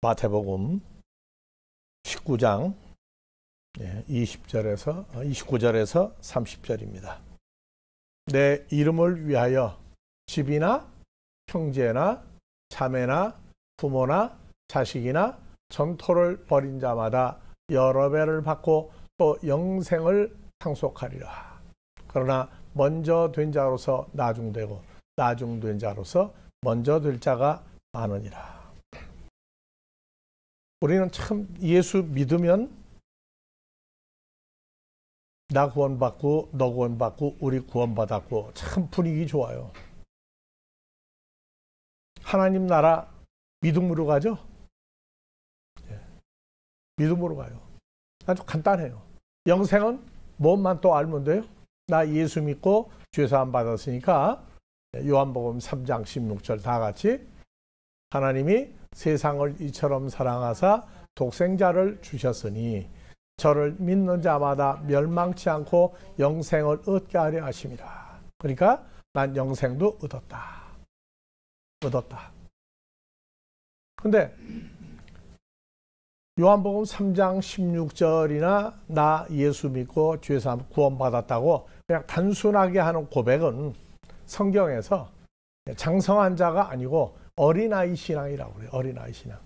마태복음 19장 29절에서 30절입니다. 내 이름을 위하여 집이나 형제나 자매나 부모나 자식이나 전토를 벌인 자마다 여러 배를 받고 또 영생을 상속하리라. 그러나 먼저 된 자로서 나중되고 나중된 자로서 먼저 될 자가 많으니라. 우리는 참 예수 믿으면 나 구원받고 너 구원받고 우리 구원받았고 참 분위기 좋아요. 하나님 나라 믿음으로 가죠? 믿음으로 가요. 아주 간단해요. 영생은 뭐만 또 알면 돼요? 나 예수 믿고 죄사함 받았으니까 요한복음 3장 16절 다 같이 하나님이 세상을 이처럼 사랑하사 독생자를 주셨으니 저를 믿는 자마다 멸망치 않고 영생을 얻게 하려 하심이라. 그러니까 난 영생도 얻었다. 근데 요한복음 3장 16절이나 나 예수 믿고 죄사함 구원받았다고 그냥 단순하게 하는 고백은 성경에서 장성한 자가 아니고 어린아이 신앙이라고 그래요. 어린아이 신앙.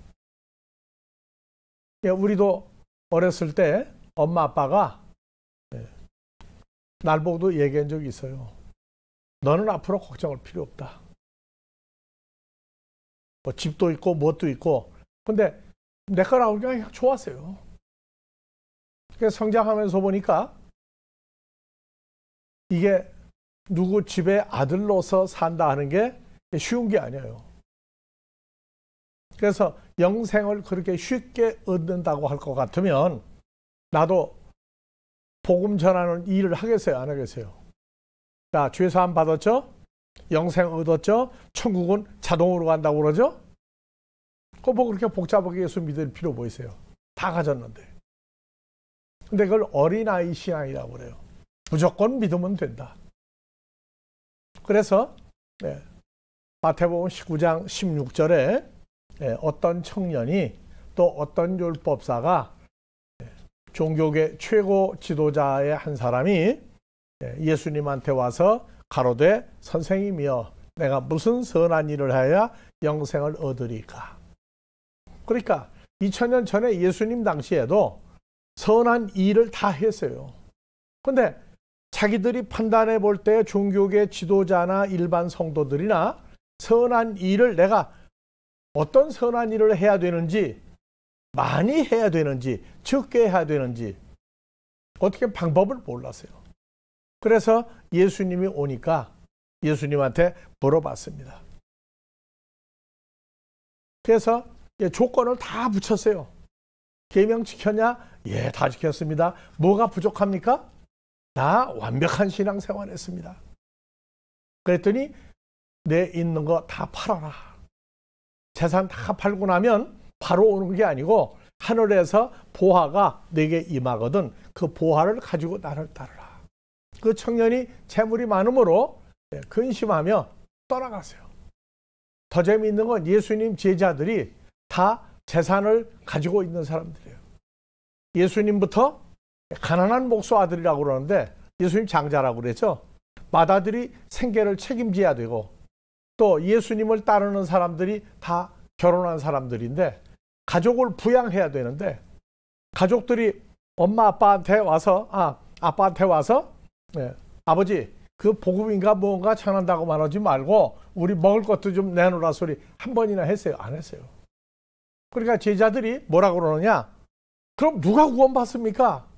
우리도 어렸을 때 엄마 아빠가 날 보고도 얘기한 적이 있어요. 너는 앞으로 걱정할 필요 없다. 뭐 집도 있고 뭣도 있고. 근데 내 거라고 그냥 좋았어요. 그래서 성장하면서 보니까 이게 누구 집의 아들로서 산다 하는 게 쉬운 게 아니에요. 그래서 영생을 그렇게 쉽게 얻는다고 할 것 같으면 나도 복음 전하는 일을 하겠어요? 안 하겠어요? 자, 죄사함 받았죠? 영생 얻었죠? 천국은 자동으로 간다고 그러죠? 그거 뭐 그렇게 복잡하게 예수 믿을 필요 뭐 있어요? 다 가졌는데. 근데 그걸 어린아이 신앙이라고 그래요. 무조건 믿으면 된다. 그래서 마태복음 19장 16절에 어떤 청년이 또 어떤 율법사가 종교계 최고 지도자의 한 사람이 예수님한테 와서 가로되 선생님이여 내가 무슨 선한 일을 해야 영생을 얻으리까. 그러니까 2000년 전에 예수님 당시에도 선한 일을 다 했어요. 근데 자기들이 판단해 볼 때 종교계 지도자나 일반 성도들이나 선한 일을 내가 어떤 선한 일을 해야 되는지, 많이 해야 되는지, 적게 해야 되는지 어떻게 방법을 몰랐어요. 그래서 예수님이 오니까 예수님한테 물어봤습니다. 그래서 조건을 다 붙였어요. 계명 지켰냐? 예, 다 지켰습니다. 뭐가 부족합니까? 나 완벽한 신앙생활 했습니다. 그랬더니 내 있는 거 다 팔아라. 재산 다 팔고 나면 바로 오는 게 아니고 하늘에서 보화가 내게 임하거든 그 보화를 가지고 나를 따르라. 그 청년이 재물이 많으므로 근심하며 떠나갔어요. 더 재미있는 건 예수님 제자들이 다 재산을 가지고 있는 사람들이에요. 예수님부터 가난한 목수 아들이라고 그러는데 예수님 장자라고 그랬죠. 맏아들이 생계를 책임져야 되고 또 예수님을 따르는 사람들이 다 결혼한 사람들인데 가족을 부양해야 되는데 가족들이 엄마 아빠한테 와서 아버지 그 복음인가 뭔가 전한다고 말하지 말고 우리 먹을 것도 좀 내놓으라 소리 한 번이나 했어요? 안 했어요. 그러니까 제자들이 뭐라고 그러느냐? 그럼 누가 구원받습니까?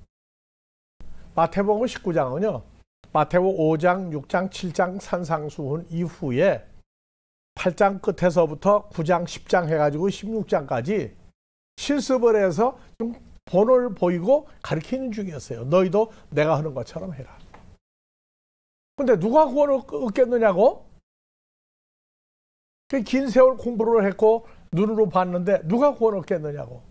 마태복음 19장은요. 마태복음 5장, 6장, 7장 산상수훈 이후에 8장 끝에서부터 9장, 10장 해가지고 16장까지 실습을 해서 좀 본을 보이고 가르치는 중이었어요. 너희도 내가 하는 것처럼 해라. 근데 누가 구원을 얻겠느냐고? 긴 세월 공부를 했고 눈으로 봤는데 누가 구원을 얻겠느냐고?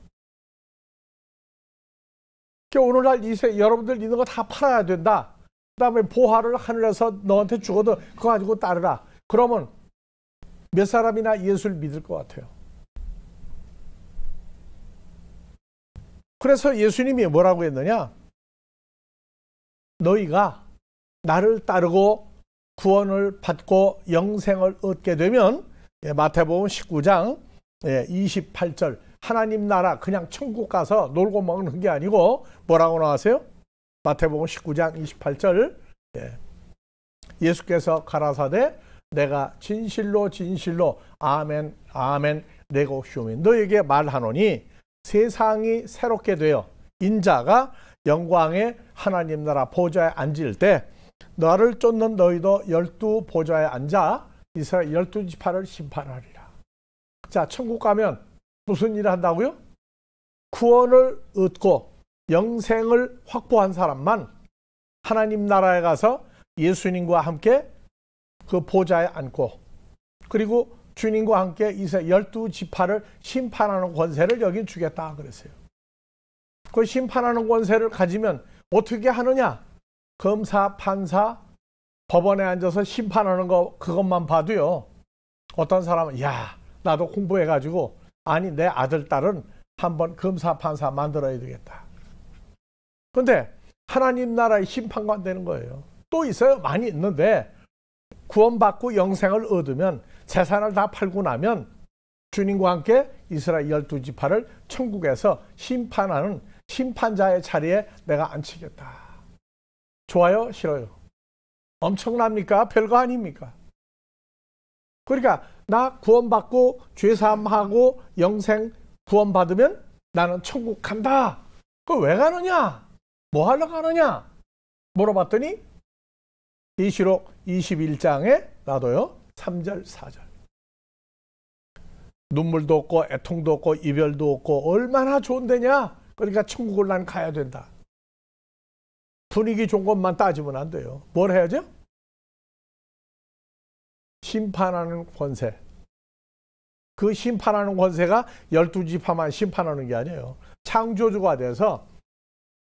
오늘날 여러분들 있는 거 다 팔아야 된다. 그 다음에 보화를 하늘에서 너한테 주거든 그거 가지고 따르라. 그러면 몇 사람이나 예수를 믿을 것 같아요? 그래서 예수님이 뭐라고 했느냐? 너희가 나를 따르고 구원을 받고 영생을 얻게 되면, 마태복음 19장 28절, 하나님 나라 그냥 천국 가서 놀고 먹는 게 아니고 뭐라고 나왔어요? 마태복음 19장 28절, 예수께서 가라사대 내가 진실로 진실로 아멘 아멘 내가 오시오니 너에게 말하노니 세상이 새롭게 되어 인자가 영광의 하나님 나라 보좌에 앉을 때 너를 쫓는 너희도 12 보좌에 앉아 이스라엘 12지파를 심판하리라. 자, 천국 가면 무슨 일을 한다고요? 구원을 얻고 영생을 확보한 사람만 하나님 나라에 가서 예수님과 함께 그 보좌에 앉고, 그리고 주님과 함께 이스라엘 12지파를 심판하는 권세를 여기 주겠다 그랬어요. 그 심판하는 권세를 가지면 어떻게 하느냐? 검사, 판사, 법원에 앉아서 심판하는 거 그것만 봐도요, 어떤 사람은 야, 나도 공부해가지고 아니 내 아들, 딸은 한번 검사, 판사 만들어야 되겠다. 근데 하나님 나라의 심판관 되는 거예요. 또 있어요. 많이 있는데 구원받고 영생을 얻으면 재산을 다 팔고 나면 주님과 함께 이스라엘 12지파를 천국에서 심판하는 심판자의 자리에 내가 앉히겠다. 좋아요? 싫어요? 엄청납니까? 별거 아닙니까? 그러니까 나 구원받고 죄사함하고 영생 구원받으면 나는 천국 간다. 그거 왜 가느냐? 뭐 하러 가느냐? 물어봤더니 계시록 21장에 나도요 3절 4절 눈물도 없고 애통도 없고 이별도 없고 얼마나 좋은 데냐? 그러니까 천국을 난 가야 된다. 분위기 좋은 것만 따지면 안 돼요. 뭘 해야죠? 심판하는 권세. 그 심판하는 권세가 12지파만 심판하는 게 아니에요. 창조주가 돼서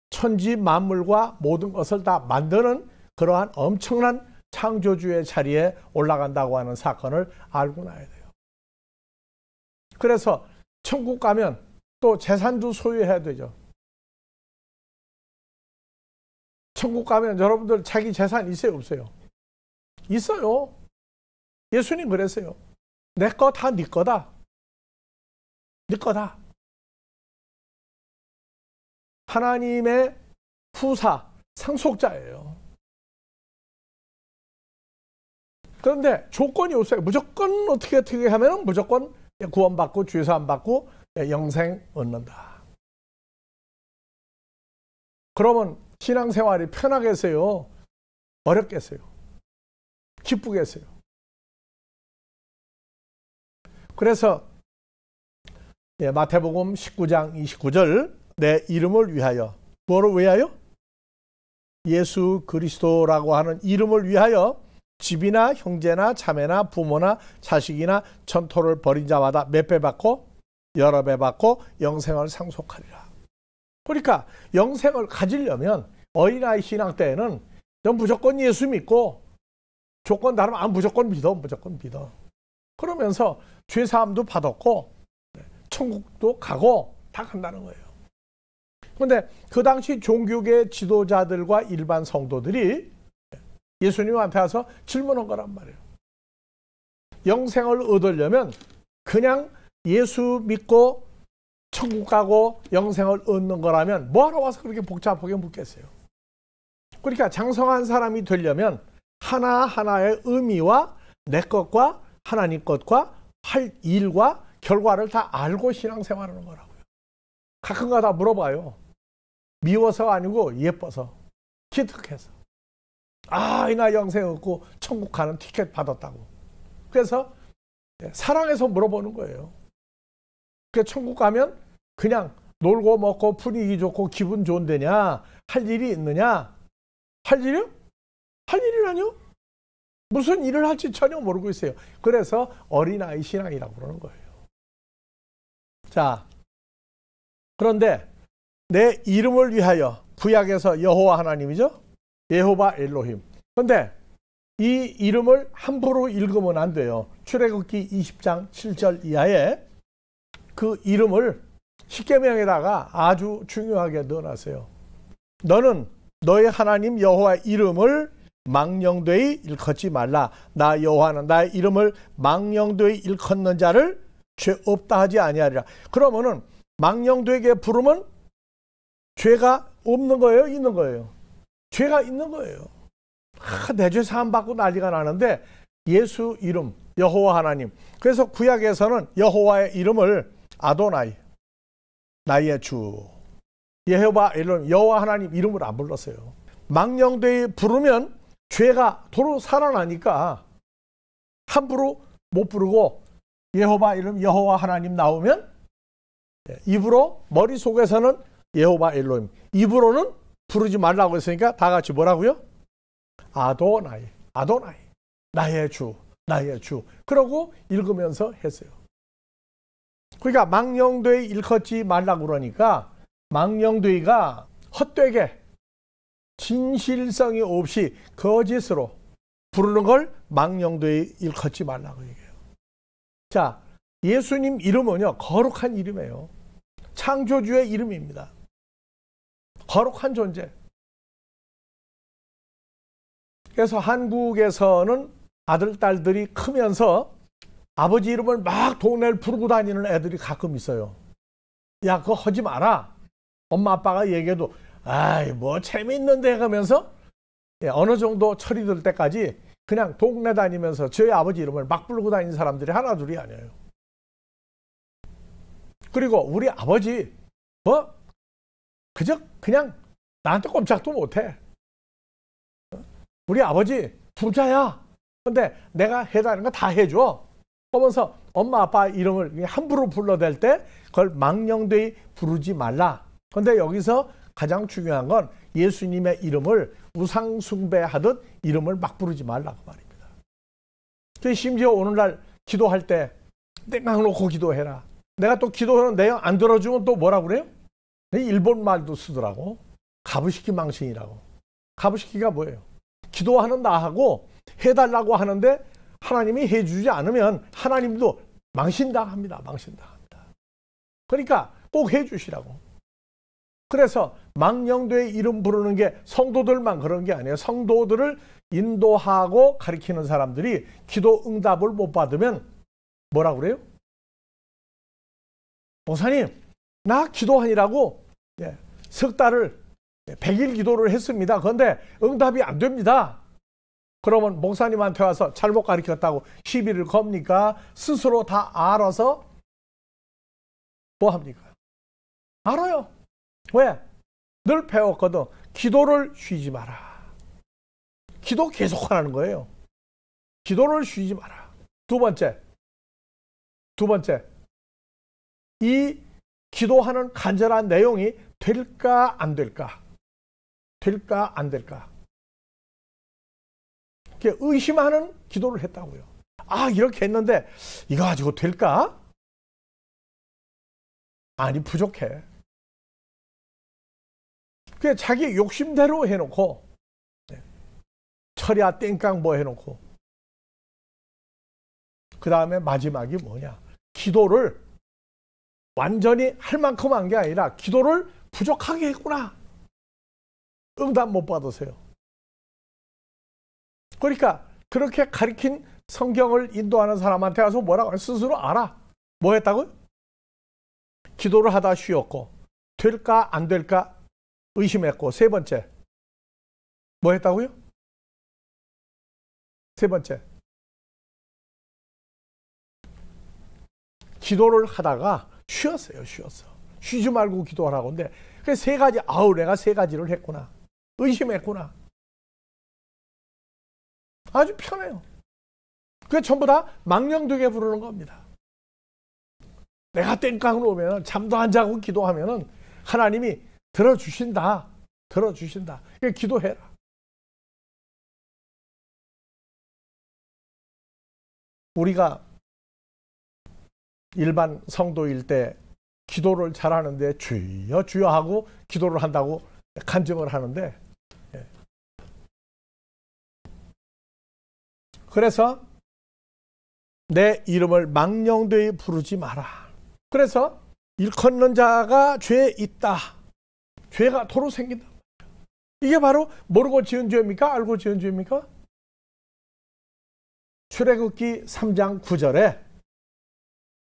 천지 만물과 모든 것을 다 만드는 그러한 엄청난 창조주의 자리에 올라간다고 하는 사건을 알고 나야 돼요. 그래서 천국 가면 또 재산도 소유해야 되죠. 천국 가면 여러분들 자기 재산 있어요, 없어요? 있어요. 예수님 그랬어요. 내 거 다 네 거다. 네 거다. 하나님의 후사, 상속자예요. 그런데 조건이 없어요. 무조건 어떻게 하면 무조건 구원받고 죄사함 받고 영생 얻는다. 그러면 신앙생활이 편하겠어요? 어렵겠어요? 기쁘겠어요? 그래서 마태복음 19장 29절 내 이름을 위하여, 뭐를 위하여? 예수 그리스도라고 하는 이름을 위하여 집이나 형제나 자매나 부모나 자식이나 전토를 벌인 자마다 몇 배 받고 여러 배 받고 영생을 상속하리라. 그러니까 영생을 가지려면 어린아이 신앙 때에는 넌 무조건 예수 믿고 조건 다르면 무조건 믿어, 무조건 믿어. 그러면서 죄사함도 받았고 천국도 가고 다 간다는 거예요. 그런데 그 당시 종교계 지도자들과 일반 성도들이 예수님한테 와서 질문한 거란 말이에요. 영생을 얻으려면 그냥 예수 믿고 천국 가고 영생을 얻는 거라면 뭐하러 와서 그렇게 복잡하게 묻겠어요. 그러니까 장성한 사람이 되려면 하나하나의 의미와 내 것과 하나님 것과 할 일과 결과를 다 알고 신앙생활하는 거라고요. 가끔가다 물어봐요. 미워서가 아니고 예뻐서, 기특해서. 나 영생 얻고 천국 가는 티켓 받았다고. 그래서 사랑해서 물어보는 거예요. 그래서 천국 가면 그냥 놀고 먹고 분위기 좋고 기분 좋은 데냐? 할 일이 있느냐? 할 일이요? 할 일이라뇨? 무슨 일을 할지 전혀 모르고 있어요. 그래서 어린아이 신앙이라고 그러는 거예요. 자, 그런데 내 이름을 위하여, 구약에서 여호와 하나님이죠? 여호와 엘로힘. 그런데 이 이름을 함부로 읽으면 안 돼요. 출애굽기 20장 7절 이하에 그 이름을 십계명에다가 아주 중요하게 넣어놨어요. 너는 너의 하나님 여호와의 이름을 망령되이 일컫지 말라. 나 여호와는 나의 이름을 망령되이 일컫는 자를 죄 없다 하지 아니하리라. 그러면은 망령되게 부르면 죄가 없는 거예요, 있는 거예요? 죄가 있는 거예요. 내 죄 사함 받고 난리가 나는데 예수 이름 여호와 하나님. 그래서 구약에서는 여호와의 이름을 아도나이, 나의 주, 여호와 엘로힘, 여호와 하나님 이름을 안 불렀어요. 망령되이 부르면 죄가 도로 살아나니까 함부로 못 부르고 여호와 이름 여호와 하나님 나오면 입으로 머릿속에서는 여호와 엘로힘, 입으로는 부르지 말라고 했으니까 다 같이 뭐라고요? 아도나이, 아도나이, 나의 주, 나의 주. 그러고 읽으면서 했어요. 그러니까 망령되이 일컫지 말라고 그러니까 망령되이가 헛되게 진실성이 없이 거짓으로 부르는 걸 망령되이 일컫지 말라고 얘기해요. 자, 예수님 이름은요, 거룩한 이름이에요. 창조주의 이름입니다. 거룩한 존재. 그래서 한국에서는 아들, 딸들이 크면서 아버지 이름을 막 동네를 부르고 다니는 애들이 가끔 있어요. 야, 그거 하지 마라. 엄마, 아빠가 얘기해도 아이, 뭐 재미있는데 하면서 어느 정도 철이 들 때까지 그냥 동네 다니면서 저희 아버지 이름을 막 부르고 다니는 사람들이 하나둘이 아니에요. 그리고 우리 아버지 뭐 그저 그냥 나한테 꼼짝도 못해. 우리 아버지 부자야. 근데 내가 해달라는 거 다 해줘. 하면서 엄마 아빠 이름을 함부로 불러댈 때 그걸 망령되이 부르지 말라. 근데 여기서 가장 중요한 건 예수님의 이름을 우상 숭배하듯 이름을 막 부르지 말라고 말입니다. 심지어 오늘날 기도할 때 땡강 놓고 기도해라. 내가 또 기도하는 내용 안 들어주면 또 뭐라 그래요? 일본 말도 쓰더라고. 가부시키 망신이라고. 가부시키가 뭐예요? 기도하는 나하고 해달라고 하는데 하나님이 해주지 않으면 하나님도 망신당합니다. 망신당합니다. 그러니까 꼭 해주시라고. 그래서 망령되이 이름 부르는 게 성도들만 그런 게 아니에요. 성도들을 인도하고 가리키는 사람들이 기도 응답을 못 받으면 뭐라고 그래요? 목사님, 나 기도하니라고 석 달을 100일 기도를 했습니다. 그런데 응답이 안 됩니다. 그러면 목사님한테 와서 잘못 가르쳤다고 시비를 겁니까? 스스로 다 알아서 뭐 합니까? 알아요. 왜? 늘 배웠거든. 기도를 쉬지 마라. 기도 계속 하라는 거예요. 기도를 쉬지 마라. 두 번째. 이 기도하는 간절한 내용이 될까 안 될까? 될까 안 될까? 의심하는 기도를 했다고요. 아, 이렇게 했는데 이거 가지고 될까? 아니, 부족해. 그게 자기 욕심대로 해놓고 철야 땡깡 뭐 해놓고 그 다음에 마지막이 뭐냐? 기도를 완전히 할 만큼 한 게 아니라 기도를 부족하게 했구나. 응답 못 받으세요. 그러니까 그렇게 가르친 성경을 인도하는 사람한테 가서 뭐라고 하냐? 스스로 알아. 뭐 했다고요? 기도를 하다 쉬었고 될까 안 될까 의심했고 세 번째 뭐 했다고요? 세 번째 기도를 하다가 쉬었어요. 쉬지 말고 기도하라고. 근데 그 세 가지, 아우 내가 세 가지를 했구나. 의심했구나. 아주 편해요. 그게 전부 다 망령되게 부르는 겁니다. 내가 땡깡을 오면 잠도 안 자고 기도하면은 하나님이 들어주신다. 그러니까 기도해라. 우리가 일반 성도일 때 기도를 잘하는데 주여 주여 하고 기도를 한다고 간증을 하는데 그래서 내 이름을 망령되이 부르지 마라. 그래서 일컫는 자가 죄에 있다. 죄가 도로 생긴다. 이게 바로 모르고 지은 죄입니까? 알고 지은 죄입니까? 출애굽기 3장 9절에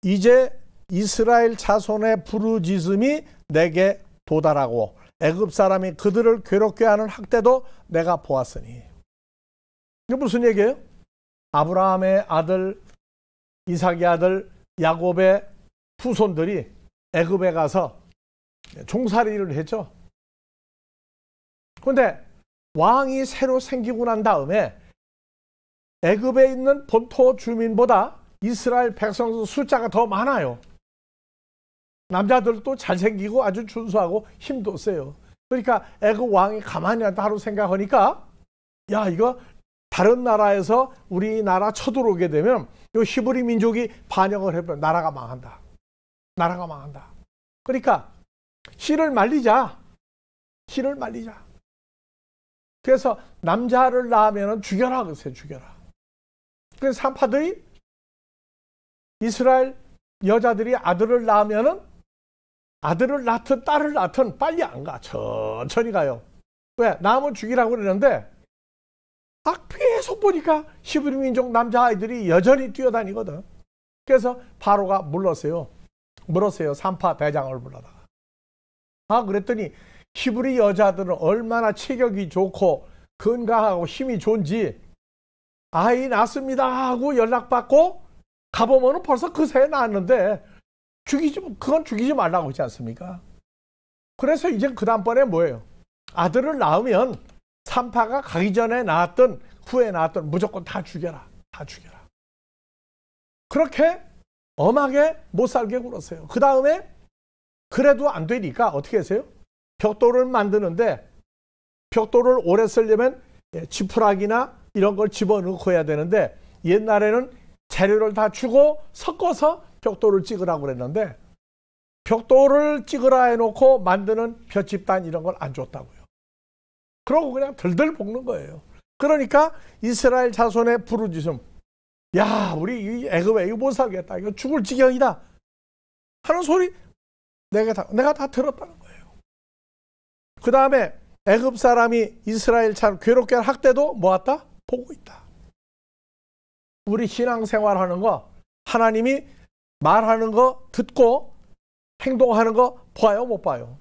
이제 이스라엘 자손의 부르짖음이 내게 도달하고 애굽 사람이 그들을 괴롭게 하는 학대도 내가 보았으니. 이게 무슨 얘기예요? 아브라함의 아들, 이삭의 아들, 야곱의 후손들이 애굽에 가서 종살이를 했죠. 그런데 왕이 새로 생기고 난 다음에 애굽에 있는 본토 주민보다 이스라엘 백성 숫자가 더 많아요. 남자들도 잘생기고 아주 준수하고 힘도 세요. 그러니까 애굽 왕이 가만히 하루 생각하니까 야, 이거 다른 나라에서 우리나라 쳐들어오게 되면 이 히브리 민족이 반역을 해버려 나라가 망한다. 나라가 망한다. 그러니까 씨를 말리자. 씨를 말리자. 그래서 남자를 낳으면 죽여라 그랬어요. 죽여라. 그래서 산파들이 이스라엘 여자들이 아들을 낳으면은 아들을 낳든 딸을 낳든 빨리 안 가. 천천히 가요. 왜? 낳으면 죽이라고 그러는데 계속 보니까 히브리 민족 남자아이들이 여전히 뛰어다니거든. 그래서 바로가 물었어요. 산파 대장을 불러다가. 그랬더니 히브리 여자들은 얼마나 체격이 좋고 건강하고 힘이 좋은지 아이 낳습니다 하고 연락받고 가보면 벌써 그 새에 낳았는데 그건 죽이지 말라고 하지 않습니까? 그래서 이제 그 다음번에 뭐예요? 아들을 낳으면 산파가 가기 전에 낳았든 후에 낳았든 무조건 다 죽여라. 다 죽여라. 그렇게 엄하게 못 살게 굴었어요. 그 다음에 그래도 안 되니까 어떻게 했어요? 벽돌을 만드는데 벽돌을 오래 쓰려면 지푸라기나 이런 걸 집어넣고 해야 되는데 옛날에는 재료를 다 주고 섞어서 벽돌을 찍으라고 그랬는데 벽돌을 찍으라 해놓고 만드는 볏짚단 이런 걸 안 줬다고요. 그러고 그냥 들들 볶는 거예요. 그러니까 이스라엘 자손의 부르짖음, 야, 우리 이 애굽에 이거 못 살겠다. 이거 죽을 지경이다. 하는 소리 내가 다 들었다는 거예요. 그 다음에 애굽 사람이 이스라엘 참 괴롭게 할 학대도 모았다? 보고 있다. 우리 신앙생활하는 거 하나님이 말하는 거 듣고 행동하는 거 봐요, 못 봐요?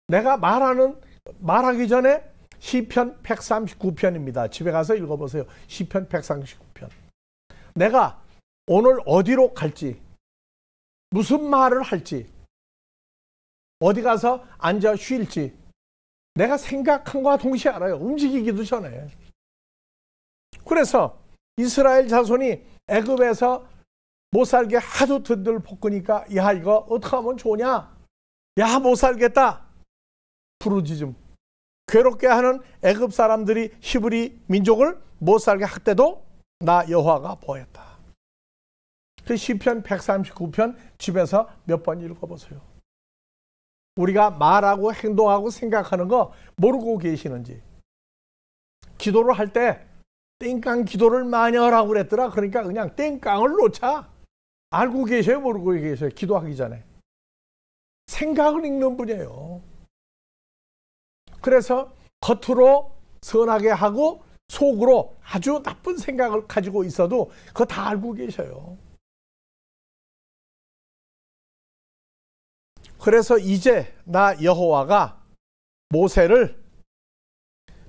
내가 말하기 전에 시편 139편입니다. 집에 가서 읽어보세요. 시편 139편. 내가 오늘 어디로 갈지, 무슨 말을 할지, 어디 가서 앉아 쉴지 내가 생각한 것과 동시에 알아요. 움직이기도 전에. 그래서 이스라엘 자손이 애굽에서 못 살게 하도 들들 볶으니까 야, 이거 어떻게 하면 좋냐? 야, 못 살겠다. 부르짖음. 괴롭게 하는 애굽 사람들이 히브리 민족을 못 살게 학대도 나 여호와가 보였다. 그 시편 139편 집에서 몇 번 읽어보세요. 우리가 말하고 행동하고 생각하는 거 모르고 계시는지. 기도를 할 때 땡깡 기도를 많이 하라고 그랬더라. 그러니까 그냥 땡깡을 놓자. 알고 계셔요? 모르고 계셔요? 기도하기 전에. 생각을 읽는 분이에요. 그래서 겉으로 선하게 하고 속으로 아주 나쁜 생각을 가지고 있어도 그거 다 알고 계셔요. 그래서 이제 나 여호와가 모세를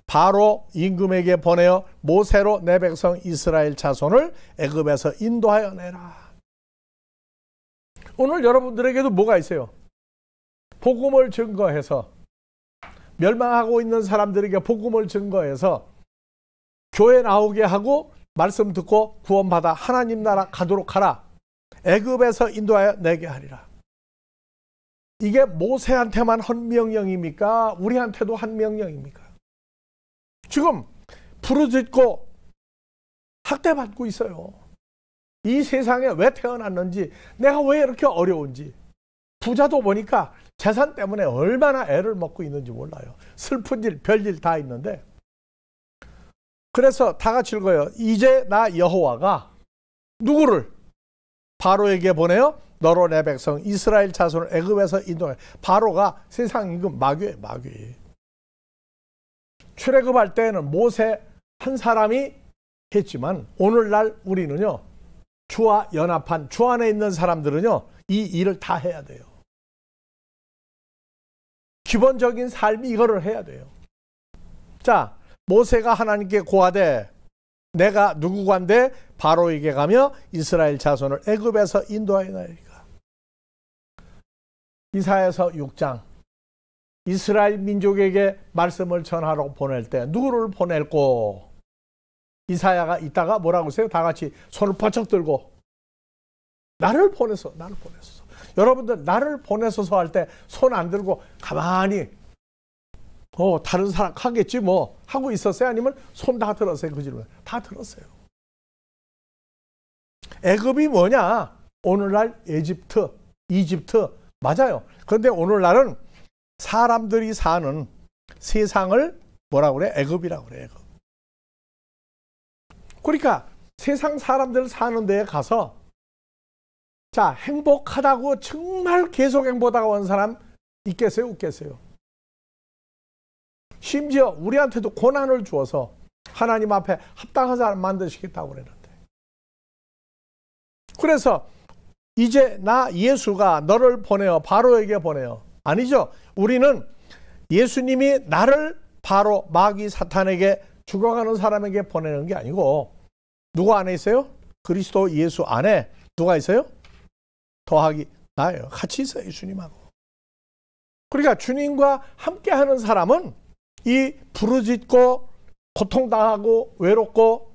바로 임금에게 보내어 모세로 내 백성 이스라엘 자손을 애굽에서 인도하여 내라. 오늘 여러분들에게도 뭐가 있어요? 복음을 증거해서 멸망하고 있는 사람들에게 복음을 증거해서 교회 나오게 하고 말씀 듣고 구원받아 하나님 나라 가도록 하라. 애굽에서 인도하여 내게 하리라. 이게 모세한테만 한 명령입니까? 우리한테도 한 명령입니까? 지금 부르짖고 학대받고 있어요. 이 세상에 왜 태어났는지, 내가 왜 이렇게 어려운지. 부자도 보니까 재산 때문에 얼마나 애를 먹고 있는지 몰라요. 슬픈 일, 별일 다 있는데. 그래서 다 같이 읽어요. 이제 나 여호와가 누구를? 바로에게 보내어 너로 내 백성 이스라엘 자손을 애굽에서 인도해. 바로가 세상 임금 마귀예요, 마귀. 출애굽할 때는 모세 한 사람이 했지만 오늘날 우리는요, 주와 연합한 주 안에 있는 사람들은요, 이 일을 다 해야 돼요. 기본적인 삶이 이거를 해야 돼요. 자, 모세가 하나님께 고하되 내가 누구간데 바로에게 가며 이스라엘 자손을 애굽에서 인도하였나이까. 이사야서 6장 이스라엘 민족에게 말씀을 전하러 보낼 때 누구를 보낼꼬? 이사야가 이따가 뭐라고 하세요? 다 같이 손을 번쩍 들고 나를 보내서, 나를 보내소서. 여러분들 나를 보내소서 할 때 손 안 들고 가만히 다른 사람 하겠지 뭐 하고 있었어요? 아니면 손 다 들었어요? 그 질문 다 들었어요. 애굽이 뭐냐? 오늘날 이집트 맞아요. 그런데 오늘날은 사람들이 사는 세상을 뭐라고 그래? 애굽이라고 그래. 애굽. 그러니까 세상 사람들 사는 데에 가서 자, 행복하다고 정말 계속 행복하다고 온 사람 있겠어요? 없겠어요? 심지어 우리한테도 고난을 주어서 하나님 앞에 합당한 사람 만드시겠다고 그랬는데. 그래서 이제 나 예수가 너를 보내어 바로에게 보내어. 아니죠. 우리는 예수님이 나를 바로 마귀 사탄에게 죽어가는 사람에게 보내는 게 아니고 누구 안에 있어요? 그리스도 예수 안에 누가 있어요? 더하기 나예요. 같이 있어요. 예수님하고. 그러니까 주님과 함께하는 사람은 이 부르짖고 고통당하고 외롭고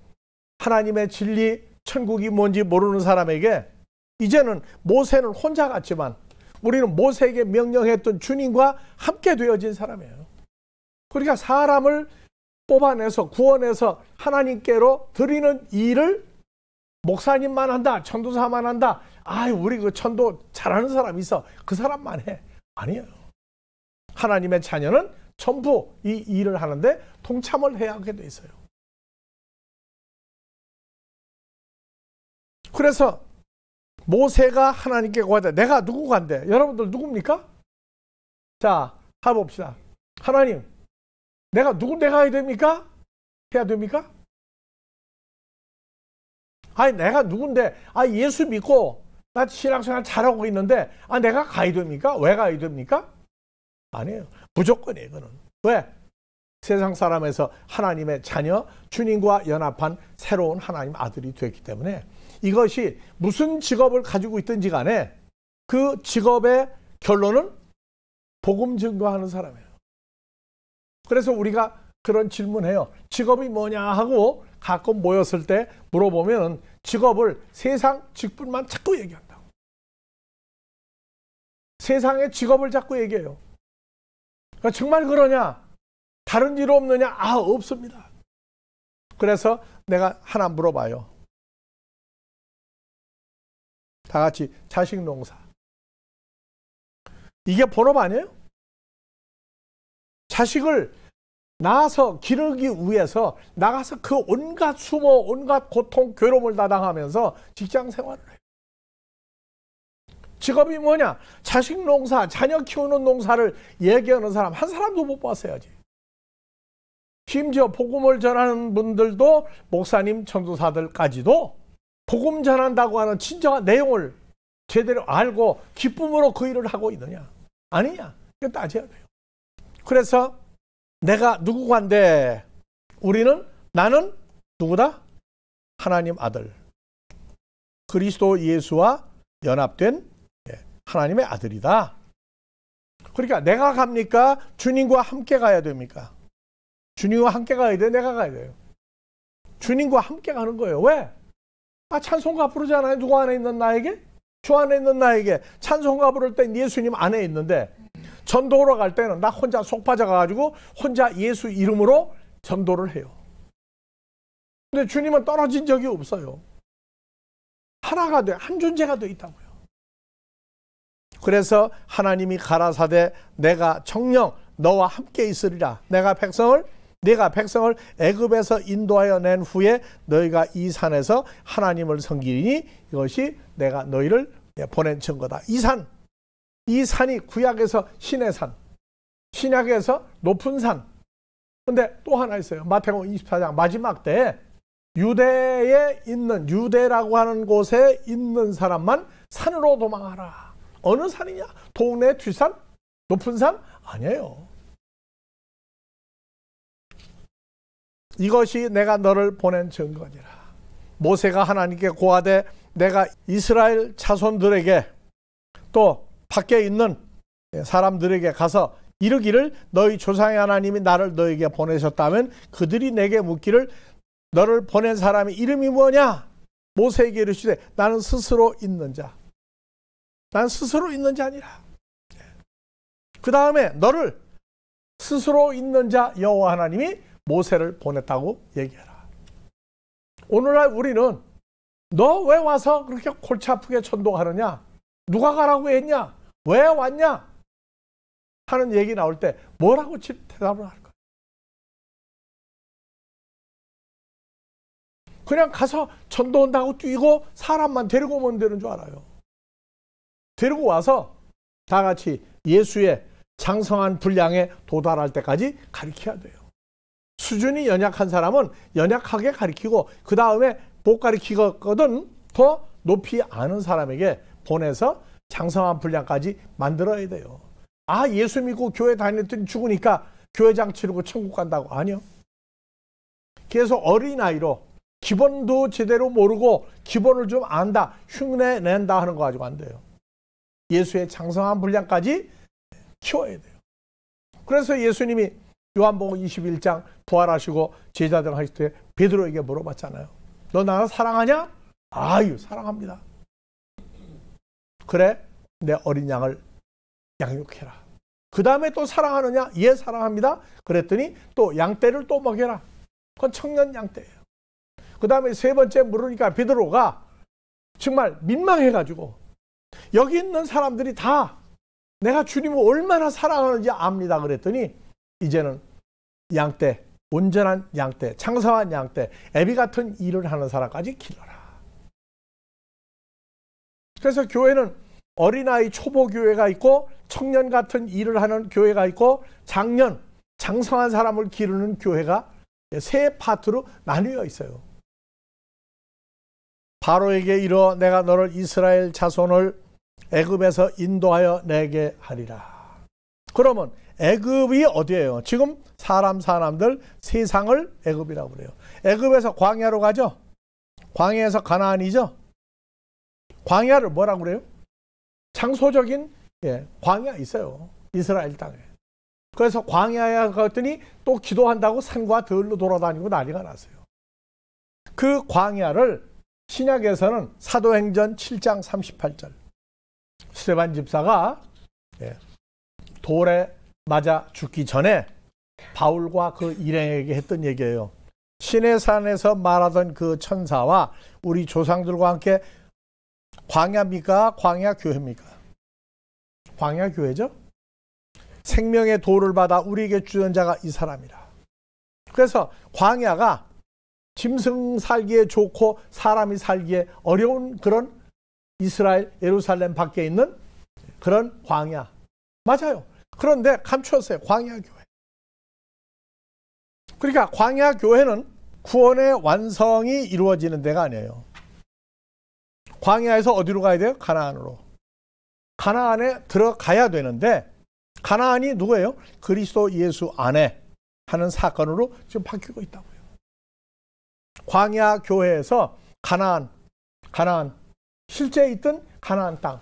하나님의 진리 천국이 뭔지 모르는 사람에게 이제는 모세는 혼자 갔지만 우리는 모세에게 명령했던 주님과 함께 되어진 사람이에요. 그러니까 사람을 뽑아내서 구원해서 하나님께로 드리는 일을 목사님만 한다, 전도사만 한다. 우리 그 전도 잘하는 사람 있어. 그 사람만 해. 아니에요. 하나님의 자녀는 전부 이 일을 하는데 동참을 해야 하게 돼 있어요. 그래서 모세가 하나님께 고하되 내가 누구간데? 여러분들 누굽니까? 자, 해봅시다. 하나님, 내가 누군데 해야 됩니까? 해야 됩니까? 내가 누군데? 예수 믿고 나 신앙생활 잘하고 있는데 내가 가야 됩니까? 왜 가야 됩니까? 아니에요. 무조건이에요. 이거는. 왜? 세상 사람에서 하나님의 자녀, 주님과 연합한 새로운 하나님 아들이 되었기 때문에 이것이 무슨 직업을 가지고 있든지 간에 그 직업의 결론은 복음 증거하는 사람이에요. 그래서 우리가 그런 질문해요. 직업이 뭐냐 하고 가끔 모였을 때 물어보면 직업을 세상 직분만 자꾸 얘기한다고. 세상의 직업을 자꾸 얘기해요. 그러니까 정말 그러냐? 다른 일 없느냐? 없습니다. 그래서 내가 하나 물어봐요. 다 같이 자식 농사. 이게 본업 아니에요? 자식을 낳아서 기르기 위해서 나가서 그 온갖 수모, 온갖 고통, 괴로움을 다 당하면서 직장 생활을 해요. 직업이 뭐냐? 자식 농사, 자녀 키우는 농사를 얘기하는 사람 한 사람도 못 봤어야지. 심지어 복음을 전하는 분들도 목사님, 전도사들까지도 복음 전한다고 하는 진정한 내용을 제대로 알고 기쁨으로 그 일을 하고 있느냐? 아니냐? 이거 따져야 돼요. 그래서 내가 누구간데 나는 누구다? 하나님 아들. 그리스도 예수와 연합된 하나님의 아들이다. 그러니까 내가 갑니까? 주님과 함께 가야 됩니까? 주님과 함께 가야 돼? 내가 가야 돼요? 주님과 함께 가는 거예요. 왜? 찬송가 부르잖아요. 누구 안에 있는 나에게? 주 안에 있는 나에게. 찬송가 부를 땐 예수님 안에 있는데 전도로 갈 때는 나 혼자 속 빠져가지고 혼자 예수 이름으로 전도를 해요. 근데 주님은 떨어진 적이 없어요. 하나가 돼, 한 존재가 돼 있다고요. 그래서 하나님이 가라사대 내가 정녕 너와 함께 있으리라. 내가 백성을 애굽에서 인도하여 낸 후에 너희가 이 산에서 하나님을 섬기리니 이것이 내가 너희를 보낸 증거다. 이 산이 구약에서 신의 산, 신약에서 높은 산. 근데 또 하나 있어요. 마태복음 24장 마지막 때에 유대에 있는, 유대라고 하는 곳에 있는 사람만 산으로 도망하라. 어느 산이냐? 동네 뒷산? 높은 산? 아니에요. 이것이 내가 너를 보낸 증거니라. 모세가 하나님께 고하되 내가 이스라엘 자손들에게 또 밖에 있는 사람들에게 가서 이르기를 너희 조상의 하나님이 나를 너에게 보내셨다면 그들이 내게 묻기를 너를 보낸 사람의 이름이 뭐냐? 모세에게 이르시되 나는 스스로 있는 자. 난 스스로 있는 자니라. 그 다음에 너를 스스로 있는 자 여호와 하나님이 모세를 보냈다고 얘기해라. 오늘날 우리는 너 왜 와서 그렇게 골치 아프게 전도하느냐? 누가 가라고 했냐? 왜 왔냐? 하는 얘기 나올 때 뭐라고 대답을 할까? 그냥 가서 전도 온다고 뛰고 사람만 데리고 오면 되는 줄 알아요. 데리고 와서 다 같이 예수의 장성한 분량에 도달할 때까지 가르쳐야 돼요. 수준이 연약한 사람은 연약하게 가르치고 그 다음에 못 가르치거든 더 높이 아는 사람에게 보내서 장성한 분량까지 만들어야 돼요. 아, 예수 믿고 교회 다녔더니 죽으니까 교회장 치르고 천국 간다고. 아니요. 계속 어린아이로 기본도 제대로 모르고 기본을 좀 안다, 흉내 낸다 하는 거 가지고 안 돼요. 예수의 장성한 분량까지 키워야 돼요. 그래서 예수님이 요한복음 21장 부활하시고 제자들 하실 때 베드로에게 물어봤잖아요. 너 나를 사랑하냐? 아유, 사랑합니다. 그래, 내 어린 양을 양육해라. 그 다음에 또 사랑하느냐? 예, 사랑합니다. 그랬더니 또 양떼를 또 먹여라. 그건 청년 양떼예요. 그 다음에 세 번째 물으니까 베드로가 정말 민망해가지고 여기 있는 사람들이 다 내가 주님을 얼마나 사랑하는지 압니다. 그랬더니 이제는 양떼, 온전한 양떼, 창성한 양떼, 애비 같은 일을 하는 사람까지 길러라. 그래서 교회는 어린아이 초보교회가 있고 청년 같은 일을 하는 교회가 있고 장년, 장성한 사람을 기르는 교회가 세 파트로 나뉘어 있어요. 바로에게 이르어 내가 너를 이스라엘 자손을 애굽에서 인도하여 내게 하리라. 그러면 애굽이 어디예요? 지금 사람들 세상을 애굽이라고 그래요. 애굽에서 광야로 가죠. 광야에서 가나안이죠. 광야를 뭐라고 그래요? 장소적인 광야 있어요. 이스라엘 땅에. 그래서 광야에 갔더니 또 기도한다고 산과 들로 돌아다니고 난리가 났어요. 그 광야를 신약에서는 사도행전 7장 38절 스데반 집사가 돌에 맞아 죽기 전에 바울과 그 일행에게 했던 얘기예요. 시내산에서 말하던 그 천사와 우리 조상들과 함께 광야입니까? 광야교회입니까? 광야교회죠. 생명의 도를 받아 우리에게 주던 자가 이 사람이라. 그래서 광야가 짐승 살기에 좋고 사람이 살기에 어려운 그런 이스라엘 예루살렘 밖에 있는 그런 광야. 맞아요. 그런데 감추었어요. 광야교회. 그러니까 광야교회는 구원의 완성이 이루어지는 데가 아니에요. 광야에서 어디로 가야 돼요? 가나안으로. 가나안에 들어가야 되는데 가나안이 누구예요? 그리스도 예수 안에 하는 사건으로 지금 바뀌고 있다고요. 광야교회에서 가나안 실제 있던 가나안 땅.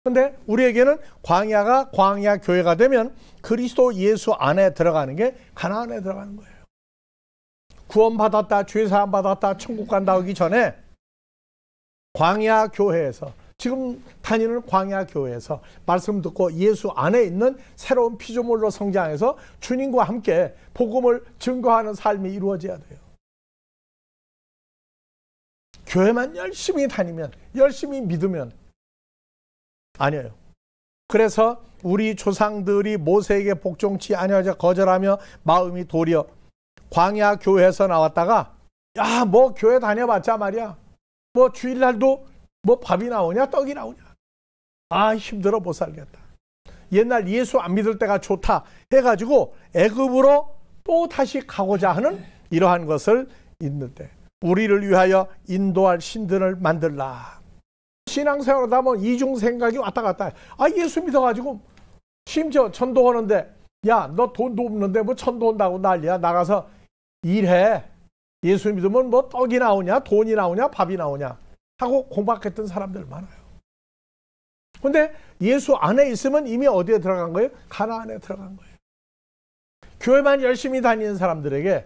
근데 우리에게는 광야가 광야교회가 되면 그리스도 예수 안에 들어가는 게 가나안에 들어가는 거예요. 구원받았다, 죄사함 받았다, 천국 간다 하기 전에 광야교회에서 지금 다니는 광야교회에서 말씀 듣고 예수 안에 있는 새로운 피조물로 성장해서 주님과 함께 복음을 증거하는 삶이 이루어져야 돼요. 교회만 열심히 다니면, 열심히 믿으면 아니에요. 그래서 우리 조상들이 모세에게 복종치 아니하자 거절하며 마음이 도리어 광야교회에서 나왔다가 야, 뭐 교회 다녀봤자 말이야. 뭐 주일날도 뭐 밥이 나오냐 떡이 나오냐. 아, 힘들어 못 살겠다. 옛날 예수 안 믿을 때가 좋다 해가지고 애굽으로 또 다시 가고자 하는 이러한 것을 있는데, 우리를 위하여 인도할 신들을 만들라. 신앙생활을 하면 이중 생각이 왔다 갔다 해. 아, 예수 믿어가지고 심지어 전도하는데, 야, 너 돈도 없는데 뭐 전도한다고 난리야. 나가서 일해. 예수 믿으면 뭐 떡이 나오냐, 돈이 나오냐, 밥이 나오냐 하고 공박했던 사람들 많아요. 근데 예수 안에 있으면 이미 어디에 들어간 거예요? 가나안에 들어간 거예요. 교회만 열심히 다니는 사람들에게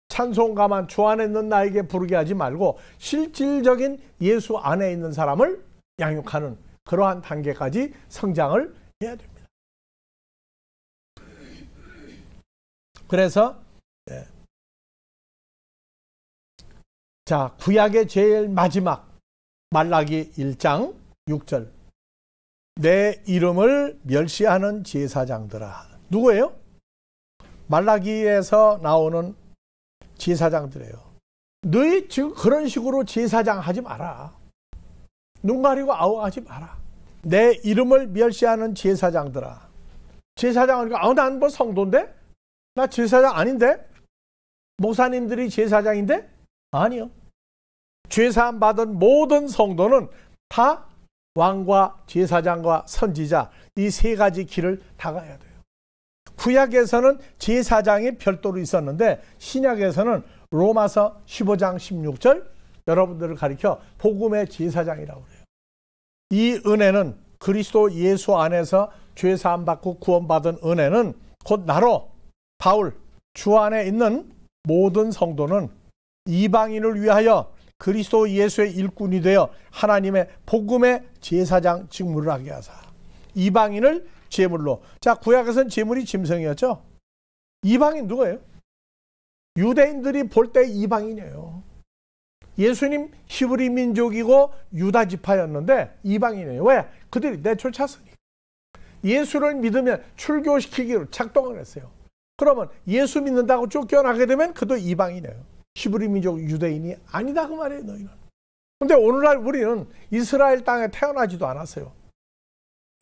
찬송가만 주 안에 있는 나에게 부르게 하지 말고 실질적인 예수 안에 있는 사람을 양육하는 그러한 단계까지 성장을 해야 됩니다. 그래서 자, 구약의 제일 마지막 말라기 1장 6절. 내 이름을 멸시하는 제사장들아. 누구예요? 말라기에서 나오는 제사장들이에요. 너희 지금 그런 식으로 제사장 하지 마라. 눈 가리고 아우하지 마라. 내 이름을 멸시하는 제사장들아. 제사장은 난 뭐 성도인데? 나 제사장 아닌데? 목사님들이 제사장인데? 아니요. 죄사함 받은 모든 성도는 다 왕과 제사장과 선지자, 이 세 가지 길을 다 가야 돼요. 구약에서는 제사장이 별도로 있었는데 신약에서는 로마서 15장 16절 여러분들을 가리켜 복음의 제사장이라고 그래요. 이 은혜는 그리스도 예수 안에서 죄사함 받고 구원받은 은혜는 곧 나로 바울 주 안에 있는 모든 성도는 이방인을 위하여 그리스도 예수의 일꾼이 되어 하나님의 복음의 제사장 직무를 하게 하사 이방인을 제물로. 자, 구약에서는 제물이 짐승이었죠. 이방인 누구예요? 유대인들이 볼 때 이방인이에요. 예수님 히브리 민족이고 유다 지파였는데 이방인이에요. 왜? 그들이 내쫓았으니까. 예수를 믿으면 출교시키기로 작동을 했어요. 그러면 예수 믿는다고 쫓겨나게 되면 그도 이방인이에요. 히브리 민족 유대인이 아니다 그 말이에요, 너희는. 근데 오늘날 우리는 이스라엘 땅에 태어나지도 않았어요.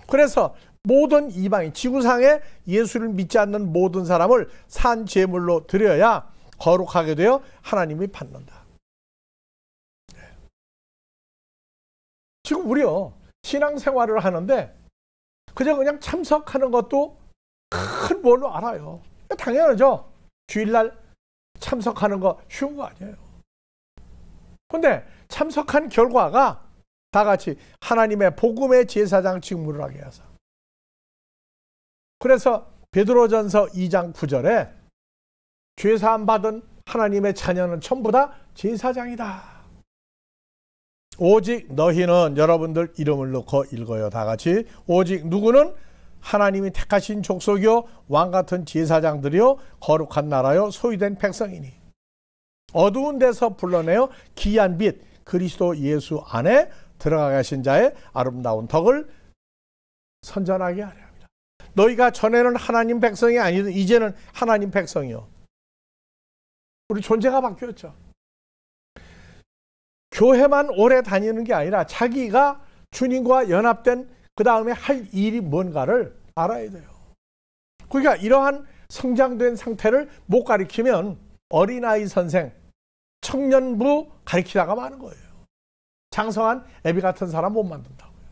그래서 모든 이방인, 지구상에 예수를 믿지 않는 모든 사람을 산 제물로 드려야 거룩하게 되어 하나님이 받는다. 지금 우리요, 신앙생활을 하는데 그냥 참석하는 것도 큰 뭘로 알아요. 당연하죠. 주일날 참석하는 거 쉬운 거 아니에요. 근데 참석한 결과가 다 같이 하나님의 복음의 제사장 직무를 하게 하사. 그래서 베드로전서 2장 9절에 죄사함 받은 하나님의 자녀는 전부 다 제사장이다. 오직 너희는, 여러분들 이름을 넣고 읽어요. 다 같이. 오직 누구는 하나님이 택하신 족속이요 왕같은 제사장들이요 거룩한 나라요 소유된 백성이니 어두운 데서 불러내어 귀한 빛 그리스도 예수 안에 들어가 계신 자의 아름다운 덕을 선전하게 하려 합니다. 너희가 전에는 하나님 백성이 아니던 이제는 하나님 백성이요. 우리 존재가 바뀌었죠. 교회만 오래 다니는 게 아니라 자기가 주님과 연합된 그 다음에 할 일이 뭔가를 알아야 돼요. 그러니까 이러한 성장된 상태를 못 가리키면 어린아이 선생, 청년부 가리키다가 마는 거예요. 장성한 애비 같은 사람 못 만든다고요.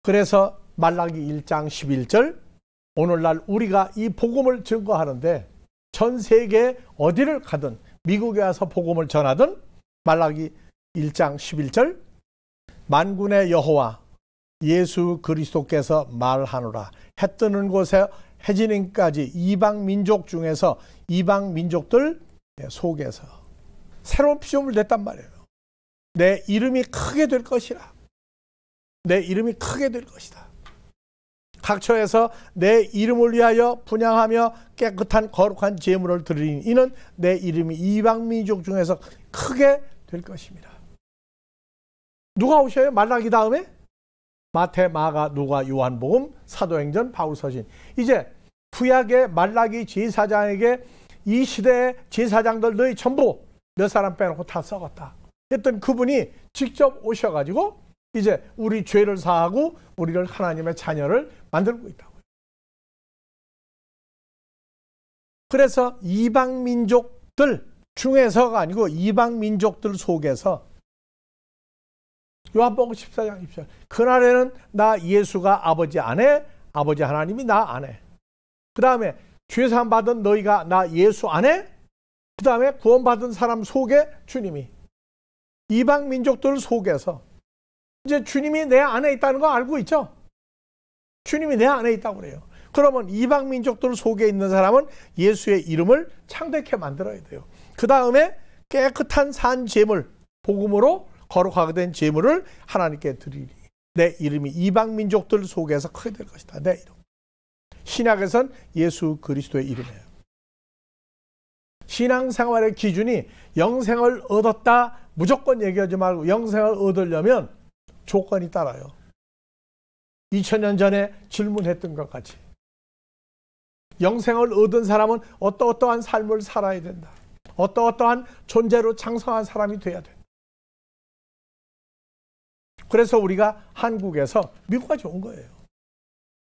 그래서 말라기 1장 11절, 오늘날 우리가 이 복음을 증거하는데 전 세계 어디를 가든 미국에 와서 복음을 전하든 말라기 1장 11절 만군의 여호와 예수 그리스도께서 말하노라. 해 뜨는 곳에 해 지는까지 이방 민족 중에서 이방 민족들 속에서 새로운 피조물 냈단 말이에요. 내 이름이 크게 될 것이라. 내 이름이 크게 될 것이다. 각처에서 내 이름을 위하여 분향하며 깨끗한 거룩한 제물을 드리니 이는 내 이름이 이방 민족 중에서 크게 될 것입니다. 누가 오셔요? 말라기 다음에 마태, 마가, 누가, 요한복음, 사도행전, 바울서신. 이제 구약의 말라기 제사장에게 이 시대의 제사장들 너희 전부 몇 사람 빼놓고 다 썩었다 했던 그분이 직접 오셔가지고 이제 우리 죄를 사하고 우리를 하나님의 자녀를 만들고 있다고요. 그래서 이방 민족들 중에서가 아니고 이방 민족들 속에서 요한복음 14장 20절 그날에는 나 예수가 아버지 안에 아버지 하나님이 나 안에 그 다음에 죄사함 받은 너희가 나 예수 안에 그 다음에 구원받은 사람 속에 주님이 이방 민족들 속에서 이제 주님이 내 안에 있다는 거 알고 있죠? 주님이 내 안에 있다고 그래요. 그러면 이방 민족들 속에 있는 사람은 예수의 이름을 창대케 만들어야 돼요. 그 다음에 깨끗한 산 제물, 복음으로 거룩하게 된 제물을 하나님께 드리리. 내 이름이 이방 민족들 속에서 크게 될 것이다. 내 이름. 신약에선 예수 그리스도의 이름이에요. 신앙생활의 기준이 영생을 얻었다 무조건 얘기하지 말고 영생을 얻으려면 조건이 따라요. 2000년 전에 질문했던 것 같이 영생을 얻은 사람은 어떠한 삶을 살아야 된다. 어떠한 존재로 창성한 사람이 돼야 된다. 그래서 우리가 한국에서 미국까지 온 거예요.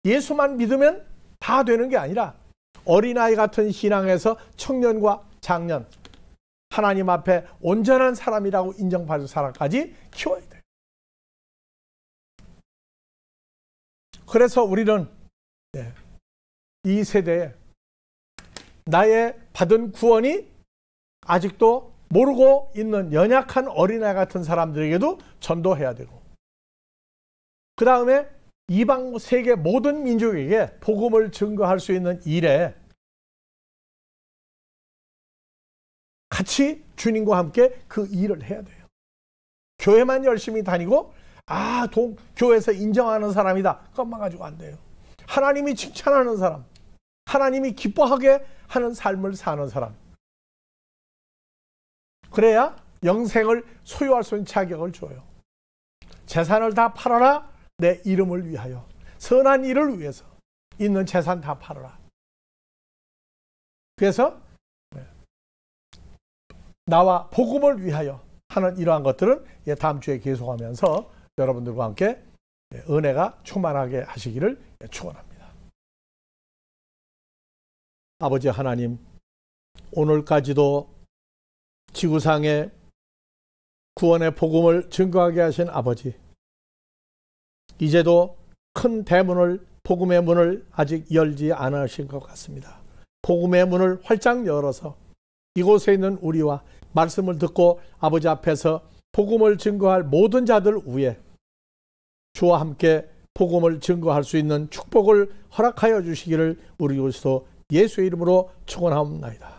예수만 믿으면 다 되는 게 아니라 어린아이 같은 신앙에서 청년과 장년 하나님 앞에 온전한 사람이라고 인정받을 사람까지 키워야 돼요. 그래서 우리는 이 세대에 나의 받은 구원이 아직도 모르고 있는 연약한 어린아이 같은 사람들에게도 전도해야 되고 그 다음에 이방 세계 모든 민족에게 복음을 증거할 수 있는 일에 같이 주님과 함께 그 일을 해야 돼요. 교회만 열심히 다니고 교회에서 인정하는 사람이다. 그것만 가지고 안 돼요. 하나님이 칭찬하는 사람, 하나님이 기뻐하게 하는 삶을 사는 사람. 그래야 영생을 소유할 수 있는 자격을 줘요. 재산을 다 팔아라. 내 이름을 위하여. 선한 일을 위해서. 있는 재산 다 팔아라. 그래서 나와 복음을 위하여 하는 이러한 것들은 다음 주에 계속하면서 여러분들과 함께 은혜가 충만하게 하시기를 축원합니다. 아버지 하나님, 오늘까지도 지구상에 구원의 복음을 증거하게 하신 아버지, 이제도 큰 대문을 복음의 문을 아직 열지 않으신 것 같습니다. 복음의 문을 활짝 열어서 이곳에 있는 우리와 말씀을 듣고 아버지 앞에서 복음을 증거할 모든 자들 위에 주와 함께 복음을 증거할 수 있는 축복을 허락하여 주시기를 우리 그리스도 예수의 이름으로 축원하옵나이다.